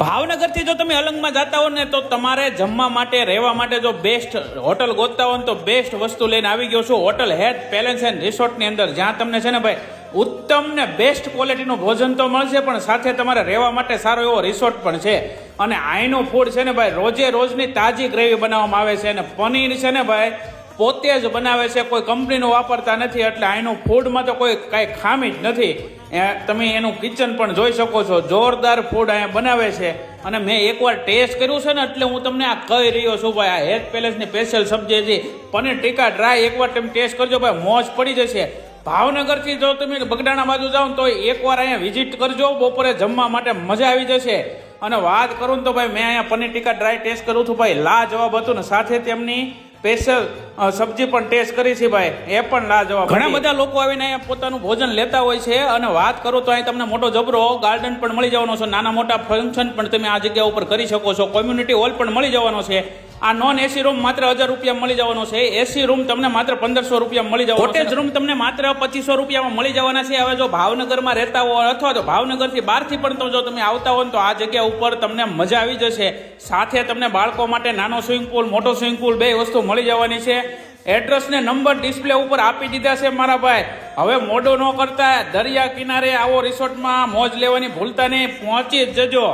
ભાવનગરથી જો તમે અલંગમાં જતા હો ને તો તમારે જમવા માટે રહેવા માટે જો બેસ્ટ હોટલ ગોતતા હો ને તો બેસ્ટ વસ્તુ લઈને આવી ગયો છું હોટલ હેત પેલેસ એન્ડ રિસોર્ટની અંદર, જ્યાં તમને છે ને ભાઈ ઉત્તમ ને બેસ્ટ ક્વોલિટીનું ભોજન તો મળશે, પણ સાથે તમારે રહેવા માટે સારો એવો રિસોર્ટ પણ છે. અને અહીંનું ફૂડ છે ને ભાઈ રોજે રોજની તાજી ગ્રેવી બનાવવામાં આવે છે, અને પનીર છે ને ભાઈ પોતે જ બનાવે છે, કોઈ કંપનીનું વાપરતા નથી. એટલે અહીંનું ફૂડમાં તો કોઈ કાંઈ ખામી જ નથી. તમે એનું કિચન પણ જોઈ શકો છો, જોરદાર ફૂડ અહીંયા બનાવે છે. અને મેં એકવાર ટેસ્ટ કર્યું છે ને એટલે હું તમને આ કહી રહ્યો છું ભાઈ, આ હેત પેલેસની સ્પેશિયલ સબ્જી હતી પનીર ટીકા ડ્રાય. એકવાર તમે ટેસ્ટ કરજો ભાઈ, મોજ પડી જશે. ભાવનગરથી જો તમે બગડાણા બાજુ જાઓ તો એકવાર અહીંયા વિઝિટ કરજો, બપોરે જમવા માટે મજા આવી જશે. અને વાત કરું તો ભાઈ મેં અહીંયા પનીર ટીકા ડ્રાય ટેસ્ટ કરું છું ભાઈ, લાજવાબ હતું. ને સાથે તેમની સ્પેશિયલ સબ્જી પણ ટેસ્ટ કરી છે ભાઈ, એ પણ લાજવાબ. ઘણા બધા લોકો આવીને અહીંયા પોતાનું ભોજન લેતા હોય છે. અને વાત કરું તો અહીં તમને મોટો જબરો ગાર્ડન પણ મળી જવાનો છે, નાના મોટા ફંક્શન પણ તમે આ જગ્યા ઉપર કરી શકો છો, કોમ્યુનિટી હોલ પણ મળી જવાનો છે. આ નોન એસી રૂમ માત્ર 1000 રૂપિયા મળી જવાનો છે, એસી રૂમ તમને માત્ર 1500 રૂપિયા મળી જવાનો, કોટેજ રૂમ તમને માત્ર 2500 રૂપિયામાં મળી જવાના છે. હવે જો ભાવનગરમાં રહેતા હો અથવા તો ભાવનગરથી બહારથી પણ જો તમે આવતા હો તો આ જગ્યા ઉપર તમને મજા આવી જશે. સાથે તમને બાળકો માટે નાનો સ્વિમિંગ પુલ, મોટો સ્વિમિંગ પુલ બે વસ્તુ મળી જવાની છે. એડ્રેસ ને નંબર ડિસ્પ્લે ઉપર આપી દીધા છે મારા ભાઈ. હવે મોડો ન કરતા દરિયા કિનારે આવો રિસોર્ટમાં મોજ લેવાની ભૂલતા નહીં, પહોંચી જ જજો.